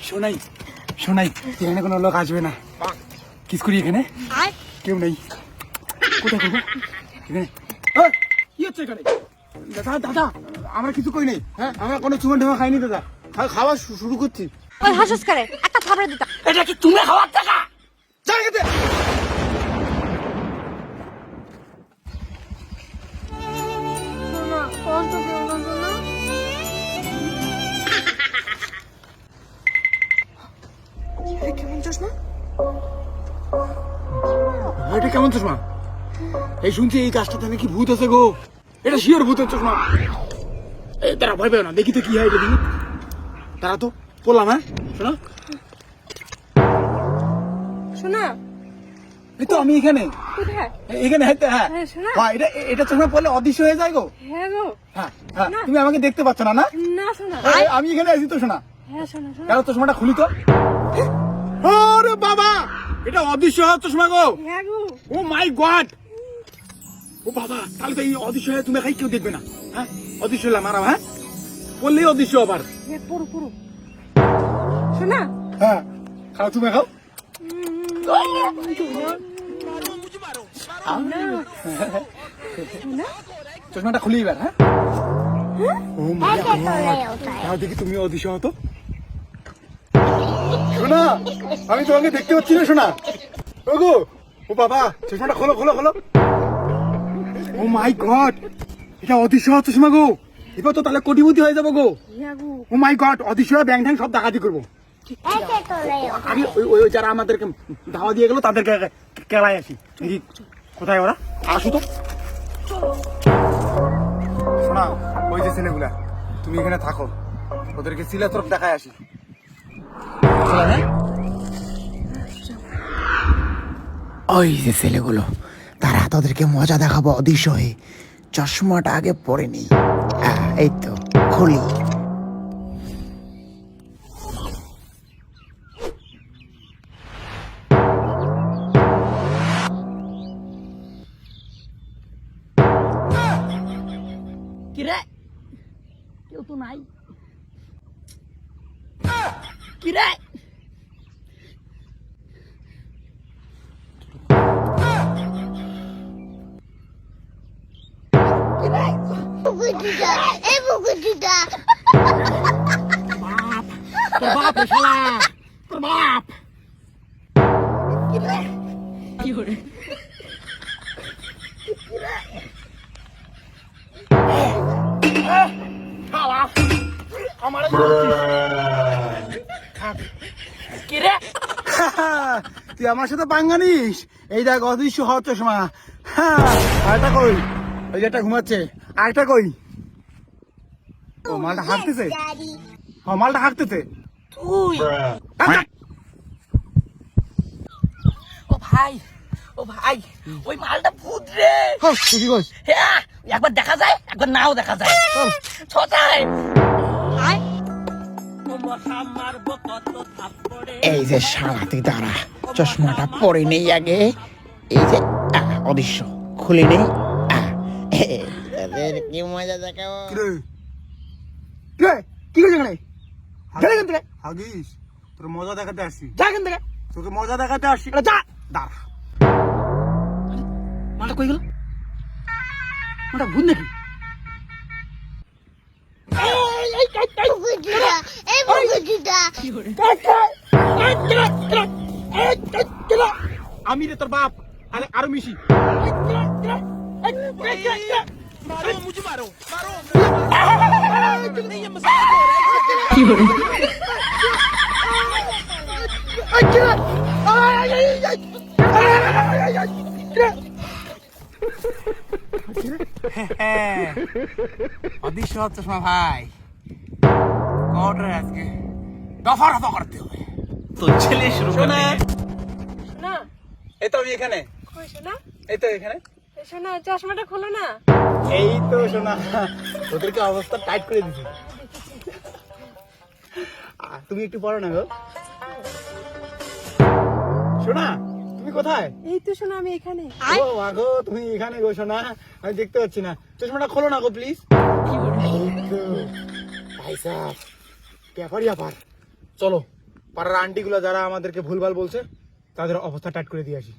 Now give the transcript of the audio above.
শোনাই শোনাই, এখানে কোনো লোক আসবে না। কিস করি এখানে, কেউ নেই। কোথায় করবো এখানে? কি হচ্ছে এখানে? দাদা দাদা, আমরা কিছু কই নেই। হ্যাঁ, আমরা কোনো চুমা ঢেমা খাইনি দাদা, খাওয়া শুরু করছি। ওই হাসস করে একটা থাপড়া দিতা। এটা কি তুমি খাওয়ার টাকা? যাই খেতে। কষ্ট পেও না সোনা। কেমন চশমা? এটা কেমন চশমা? এই শুনছি এই গাছটাতে নাকি ভূত আছে গো। এটা শিওর ভূতের চশমা। তারা ভয় পেও না, দেখি তো কি হয়। এটা দেখি, তারা তো বললাম। হ্যাঁ শোনা শোনা, এই তো আমি এখানে কোথায়? এখানে। হ্যাঁ হ্যাঁ, শোনা। হ্যাঁ, এটা চশমা পড়লে অদৃশ্য হয়ে যায় গো। হ্যাঁ গো। হ্যাঁ হ্যাঁ, তুমি আমাকে দেখতে পাচ্ছ না? না না শোনা। আমি এখানে আছি তো। শোনা, হ্যাঁ শোনা শোনা। কেন চশমাটা খুলি তো। আরে বাবা, এটা অদৃশ্য হওয়ার চশমা গো। হ্যাঁ গো। ও মাই গড। ও বাবা, তাহলে তো এই অদৃশ্য হয়ে তুমি খাই কেউ দেখবে না। হ্যাঁ, অদৃশ্য হলাম আর। হ্যাঁ, বললেই অদৃশ্য আবার। হ্যাঁ, পুরো পুরো শোনা। হ্যাঁ, খাও তুমি খাও। চশমাটা খুলি এবার। হ্যাঁ, ও মাই গড, তাও দেখি তুমি অদৃশ্য হতো। শোনা, আমি তোমাকে দেখতে পাচ্ছি না। শোনা, ও গো, ও বাবা, চশমাটা খোলো খোলো খোলো। ও মাই গড, এটা অদৃশ্য হওয়ার চশমা গো। এবার তো তাহলে কোটিপতি হয়ে যাবো গো। হ্যাঁ গো। ও মাই গড, অদৃশ্য ব্যাং ঠ্যাং সব ডাকাতি করবো। আমি ওই যারা আমাদেরকে ধাওয়া দিয়ে গেলো তাদেরকে কেলায় আসি। দেখি কোথায় ওরা, আসো তো। শোনা, ওই যে ছেলেগুলা, তুমি এখানে থাকো, ওদেরকে সিলা তরফ দেখায় আসি। ওই যে ছেলেগুলো, তারা তাদেরকে মজা দেখাবো অদৃশ্য হয়ে। চশমাটা আগে পরে নি। এই তো খুলি। কিরে, কেউ তো নাই। কিরে, তোর বাপ রে শালা, তোর বাপ। কিরে, কি করে? কিরে, তুই আমার সাথে পাঙ্গানিস? এই দেখ অদৃশ্য হওয়ার চশমা। আরেকটা কই? ওই যে একটা ঘুমাচ্ছে, আরেকটা কই? ও মালটা হাঁটতেছে। হ্যাঁ, মালটা হাঁটতেছে। তুই? ও ভাই, ও ভাই, ওই মালটা ভূত রে। তুই কি কইস? হ্যাঁ, একবার দেখা যায়, একবার নাও দেখা যায়। ছটায় এই যে শালা, তুই দাঁড়া, চশমাটা পরে নেই আগে। এই যে অদৃশ্য খুলে নেই। তাদের কি মজা দেখাবো। কি করছিস এখানে? হাগিস, তোর মজা দেখাতে আসছি। যা এখান থেকে, তোকে মজা দেখাতে আসছি। যা, দাঁড়া। মালটা কই গেল? মালটা ভূত নাকি? আমি রে তোর বাপ, আরো মিশি। কি করে? অদৃশ্য হচ্ছে শোনা ভাই, কটরে আজকে দফা রফা করতে হবে। तो चलिए शुरू करते हैं। শোনা, এই তো আমি এখানে, কই শোনা? এই তো এখানে। শোনা, চশমাটা খোলো না। এই তো শোনা, ওদেরকে অবস্থা টাইট করে দিছি। তুমি একটু পড়ো না গো। শোনা, তুমি কোথায়? এই তো শোনা, আমি এখানে। ও আগো, তুমি এখানে গো। শোনা, আমি দেখতে পাচ্ছি না। চশমাটা খোলো না গো প্লিজ। ভাই সাহেব, ব্যাপারই ব্যাপার। চলো পাড়ার আন্টিগুলো যারা আমাদেরকে ভুলভাল বলছে তাদের অবস্থা টাইট করে দিয়ে আসি।